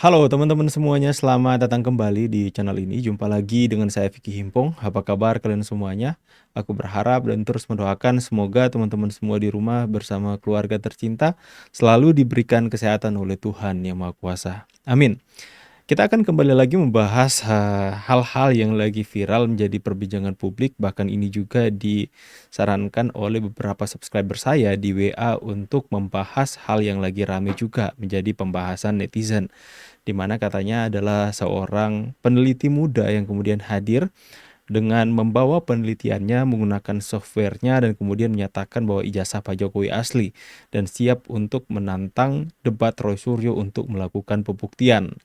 Halo teman-teman semuanya, selamat datang kembali di channel ini. Jumpa lagi dengan saya Vicky Himpong. Apa kabar kalian semuanya? Aku berharap dan terus mendoakan semoga teman-teman semua di rumah bersama keluarga tercinta selalu diberikan kesehatan oleh Tuhan Yang Maha Kuasa. Amin. Kita akan kembali lagi membahas hal-hal yang lagi viral menjadi perbincangan publik. Bahkan ini juga disarankan oleh beberapa subscriber saya di WA untuk membahas hal yang lagi rame juga menjadi pembahasan netizen, di mana katanya adalah seorang peneliti muda yang kemudian hadir dengan membawa penelitiannya menggunakan softwarenya dan kemudian menyatakan bahwa ijazah Pak Jokowi asli dan siap untuk menantang debat Roy Suryo untuk melakukan pembuktian.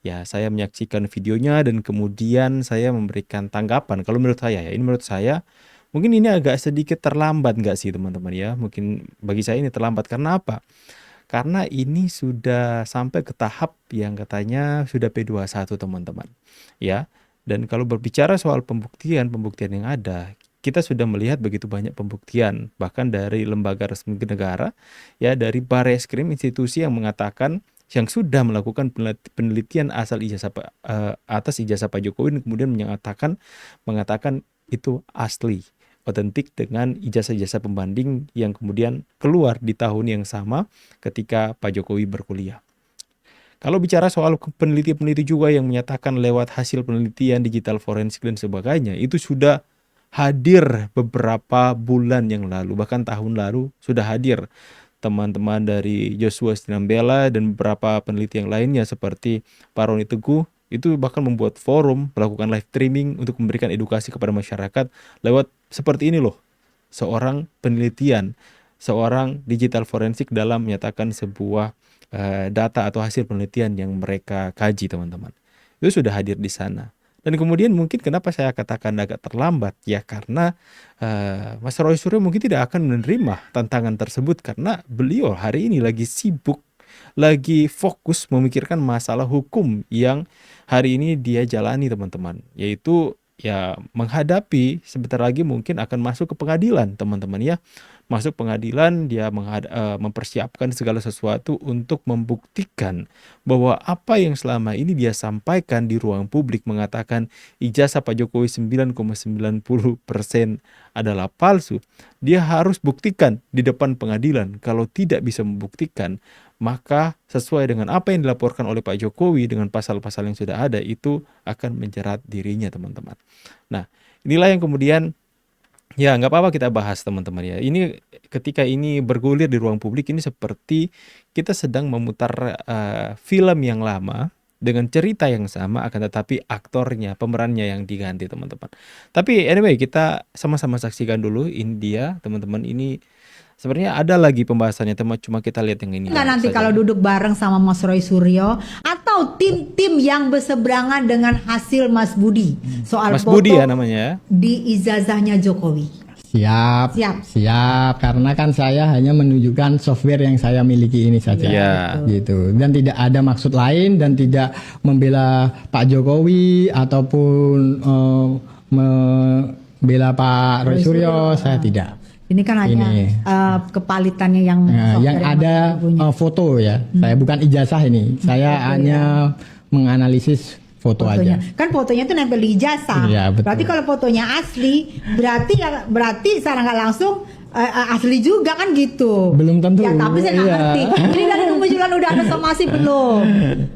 Ya, saya menyaksikan videonya dan kemudian saya memberikan tanggapan. Kalau menurut saya ya, ini menurut saya mungkin ini agak sedikit terlambat nggak sih teman-teman ya? Mungkin bagi saya ini terlambat karena apa? Karena ini sudah sampai ke tahap yang katanya sudah P21 teman-teman. Ya. Dan kalau berbicara soal pembuktian yang ada, kita sudah melihat begitu banyak pembuktian bahkan dari lembaga resmi negara, ya, dari Bareskrim, institusi yang mengatakan yang sudah melakukan penelitian atas ijazah Pak Jokowi dan kemudian mengatakan itu asli, otentik dengan ijazah-ijazah pembanding yang kemudian keluar di tahun yang sama ketika Pak Jokowi berkuliah. Kalau bicara soal peneliti-peneliti juga yang menyatakan lewat hasil penelitian digital forensik dan sebagainya, itu sudah hadir beberapa bulan yang lalu, bahkan tahun lalu sudah hadir teman-teman dari Joshua Sinambela dan beberapa peneliti yang lainnya seperti Pak Roni Teguh, itu bahkan membuat forum, melakukan live streaming untuk memberikan edukasi kepada masyarakat lewat seperti ini loh, seorang penelitian, seorang digital forensik dalam menyatakan sebuah data atau hasil penelitian yang mereka kaji teman-teman. Itu sudah hadir di sana. Dan kemudian mungkin kenapa saya katakan agak terlambat, ya karena Mas Roy Suryo mungkin tidak akan menerima tantangan tersebut karena beliau hari ini lagi sibuk, lagi fokus memikirkan masalah hukum yang hari ini dia jalani teman-teman, yaitu ya menghadapi sebentar lagi mungkin akan masuk ke pengadilan teman-teman ya. Masuk pengadilan dia mempersiapkan segala sesuatu untuk membuktikan bahwa apa yang selama ini dia sampaikan di ruang publik mengatakan ijazah Pak Jokowi 9,90% adalah palsu. Dia harus buktikan di depan pengadilan. Kalau tidak bisa membuktikan, maka sesuai dengan apa yang dilaporkan oleh Pak Jokowi dengan pasal-pasal yang sudah ada itu akan menjerat dirinya teman-teman. Nah, inilah yang kemudian ya nggak apa-apa kita bahas teman-teman ya. Ini ketika ini bergulir di ruang publik ini seperti kita sedang memutar film yang lama dengan cerita yang sama akan tetapi aktornya, pemerannya yang diganti teman-teman. Tapi anyway kita sama-sama saksikan dulu India teman-teman, ini sebenarnya ada lagi pembahasannya teman, cuma kita lihat yang ini Nggak dulu nanti saja. kalau duduk bareng sama Mas Roy Suryo atau tim-tim yang berseberangan dengan hasil Mas Budi soal Mas Budi ya foto namanya. di ijazahnya Jokowi. Siap, Siap. siap. Karena kan saya hanya menunjukkan software yang saya miliki ini saja. Iya. Gitu. Dan tidak ada maksud lain dan tidak membela Pak Jokowi ataupun membela Pak Roy Suryo, saya tidak. Ini kan hanya kepalitannya yang Yang software ada punya. foto ya. Saya bukan ijazah ini. Saya hanya menganalisis foto Fotonya. aja. Kan fotonya tuh nempel di ijazah. Iya, betul. Berarti kalau fotonya asli, berarti secara nggak langsung asli juga kan gitu. Belum tentu. Ya tapi saya nggak Iya. ngerti. Ini dari kemunculan udah ada somasi belum?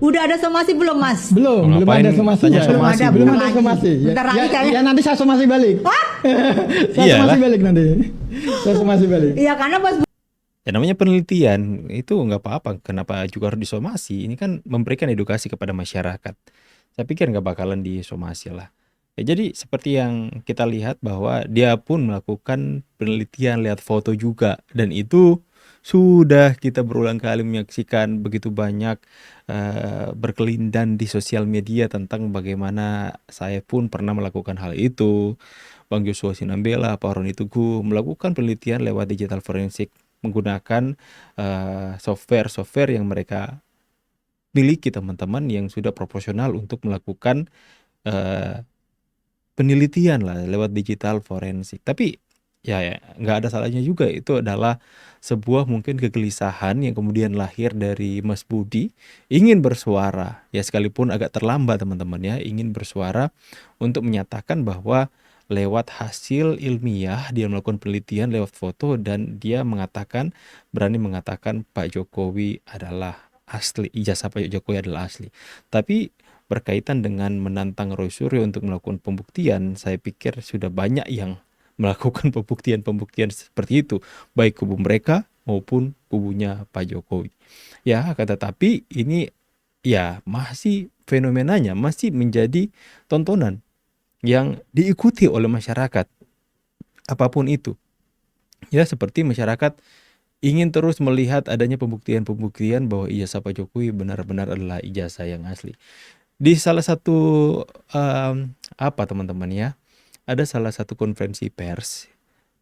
Udah ada somasi belum Mas? Belum Ngapain ada somasi. tanya Ya. somasi, ada, belum belum ada lagi. somasi. Ya, Bentar lagi ya, kayaknya. ya nanti saya somasi balik. Hah? Saya Iyalah. somasi balik nanti. Saya somasi balik. Iya karena Mas Ya namanya penelitian itu nggak apa-apa. Kenapa juga harus disomasi? Ini kan memberikan edukasi kepada masyarakat. Saya pikir nggak bakalan disomasi lah. Ya, jadi seperti yang kita lihat bahwa dia pun melakukan penelitian lihat foto juga. Dan itu sudah kita berulang kali menyaksikan begitu banyak berkelindan di sosial media tentang bagaimana saya pun pernah melakukan hal itu. Bang Joshua Sinambela, Pak Roni Teguh melakukan penelitian lewat digital forensik menggunakan software-software yang mereka miliki teman-teman yang sudah profesional untuk melakukan penelitian lah lewat digital forensik. Tapi ya nggak ada salahnya juga, itu adalah sebuah mungkin kegelisahan yang kemudian lahir dari Mas Budi ingin bersuara, ya sekalipun agak terlambat teman-teman ya, ingin bersuara untuk menyatakan bahwa lewat hasil ilmiah dia melakukan penelitian lewat foto dan dia berani mengatakan Pak Jokowi adalah asli, ijazah Pak Jokowi adalah asli. Tapi berkaitan dengan menantang Roy Suryo untuk melakukan pembuktian, saya pikir sudah banyak yang melakukan pembuktian-pembuktian seperti itu, baik kubu mereka maupun kubunya Pak Jokowi. Ya, akan tetapi ini ya masih fenomenanya masih menjadi tontonan yang diikuti oleh masyarakat apapun itu. Ya, seperti masyarakat ingin terus melihat adanya pembuktian-pembuktian bahwa ijazah Pak Jokowi benar-benar adalah ijazah yang asli. Di salah satu teman-teman ya, ada salah satu konferensi pers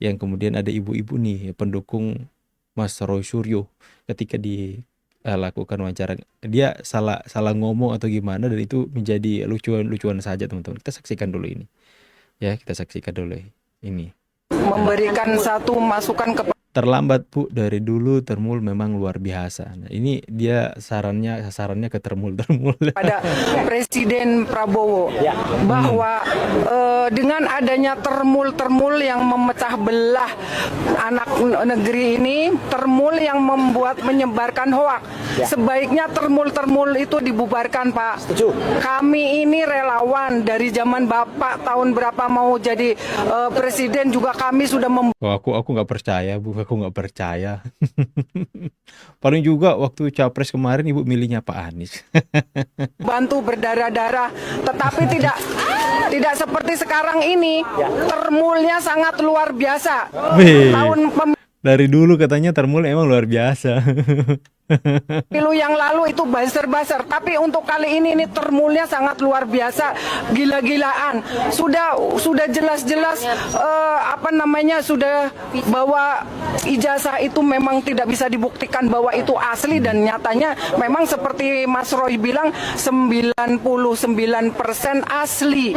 yang kemudian ada ibu-ibu nih pendukung Mas Roy Suryo ketika dilakukan wawancara, dia salah ngomong atau gimana dan itu menjadi lucuan-lucuan saja teman-teman. Kita saksikan dulu ini. Ya, kita saksikan dulu ini. Memberikan satu masukan kepada Terlambat Bu, dari dulu Termul memang luar biasa. Nah, ini dia sasarannya ke Termul. Presiden Prabowo bahwa dengan adanya termul yang memecah belah anak negeri ini, termul yang menyebarkan hoak. Sebaiknya termul itu dibubarkan, Pak. Kami ini relawan dari zaman Bapak tahun berapa mau jadi presiden juga kami sudah aku nggak percaya Bu, aku nggak percaya. Paling juga waktu capres kemarin Ibu milihnya Pak Anies. bantu berdarah-darah, tetapi tidak seperti sekarang ini. Termulnya sangat luar biasa. Wih, Tahun dari dulu katanya Termul emang luar biasa. pemilu yang lalu itu buzzer-buzzer, tapi untuk kali ini termulnya sangat luar biasa, gila-gilaan. Sudah jelas-jelas sudah bahwa ijazah itu memang tidak bisa dibuktikan bahwa itu asli dan nyatanya memang seperti Mas Roy bilang 99% asli.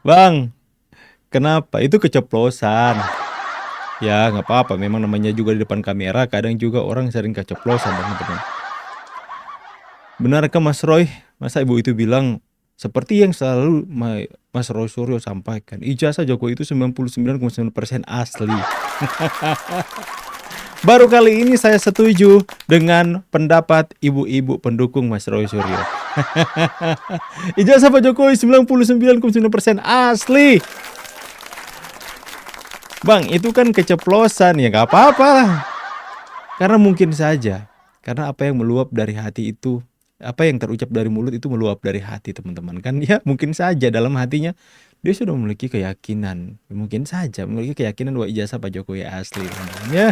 Bang, kenapa? Itu keceplosan. Ya nggak apa-apa, memang namanya juga di depan kamera, kadang juga orang sering keceplosan teman-teman. Benarkah Mas Roy? Masa ibu itu bilang seperti yang selalu Mas Roy Suryo sampaikan, ijazah Jokowi itu 99,9% asli. Baru kali ini saya setuju dengan pendapat ibu-ibu pendukung Mas Roy Suryo. Ijazah Pak Jokowi 99,9% asli. Bang, itu kan keceplosan, ya nggak apa-apa lah. Karena mungkin saja, karena apa yang meluap dari hati itu, apa yang terucap dari mulut itu meluap dari hati teman-teman. Kan ya mungkin saja dalam hatinya dia sudah memiliki keyakinan, mungkin saja memiliki keyakinan bahwa ijazah Pak Jokowi asli teman-teman. Ya.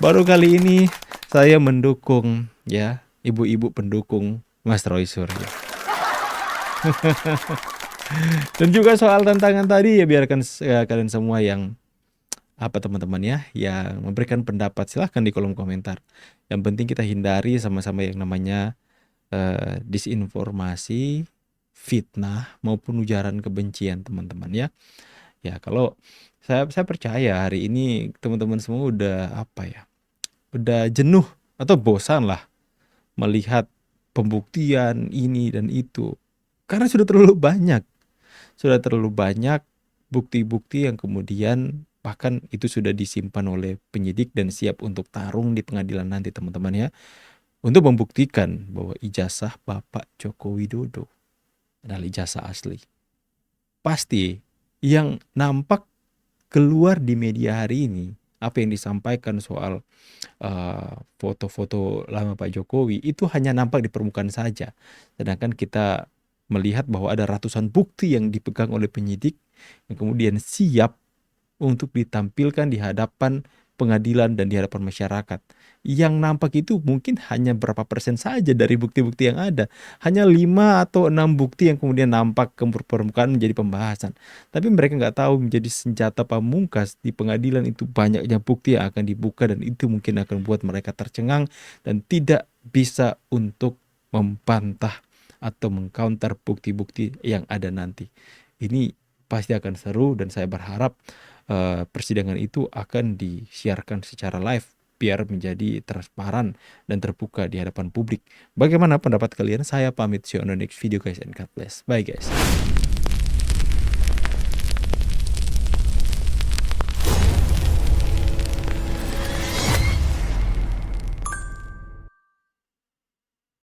Baru kali ini saya mendukung ya ibu-ibu pendukung Mas Roy Suryo. Dan juga soal tantangan tadi ya biarkan kalian semua yang teman-teman ya yang memberikan pendapat, silahkan di kolom komentar. Yang penting kita hindari sama-sama yang namanya disinformasi, fitnah maupun ujaran kebencian teman-teman ya. Ya kalau saya percaya hari ini teman-teman semua udah jenuh atau bosan lah melihat pembuktian ini dan itu. Karena sudah terlalu banyak bukti-bukti yang kemudian bahkan itu sudah disimpan oleh penyidik dan siap untuk tarung di pengadilan nanti teman-teman ya, untuk membuktikan bahwa ijazah Bapak Joko Widodo adalah ijazah asli. Pasti yang nampak keluar di media hari ini, apa yang disampaikan soal foto-foto lama Pak Jokowi itu hanya nampak di permukaan saja. Sedangkan kita melihat bahwa ada ratusan bukti yang dipegang oleh penyidik yang kemudian siap untuk ditampilkan di hadapan pengadilan dan di hadapan masyarakat. Yang nampak itu mungkin hanya berapa persen saja dari bukti-bukti yang ada. Hanya 5 atau 6 bukti yang kemudian nampak ke permukaan menjadi pembahasan. Tapi mereka nggak tahu menjadi senjata pamungkas di pengadilan itu banyaknya bukti yang akan dibuka dan itu mungkin akan membuat mereka tercengang dan tidak bisa untuk membantah atau mengcounter bukti-bukti yang ada nanti. Ini pasti akan seru dan saya berharap persidangan itu akan disiarkan secara live biar menjadi transparan dan terbuka di hadapan publik. Bagaimana pendapat kalian? Saya pamit, see you on the next video guys, and God bless. Bye guys.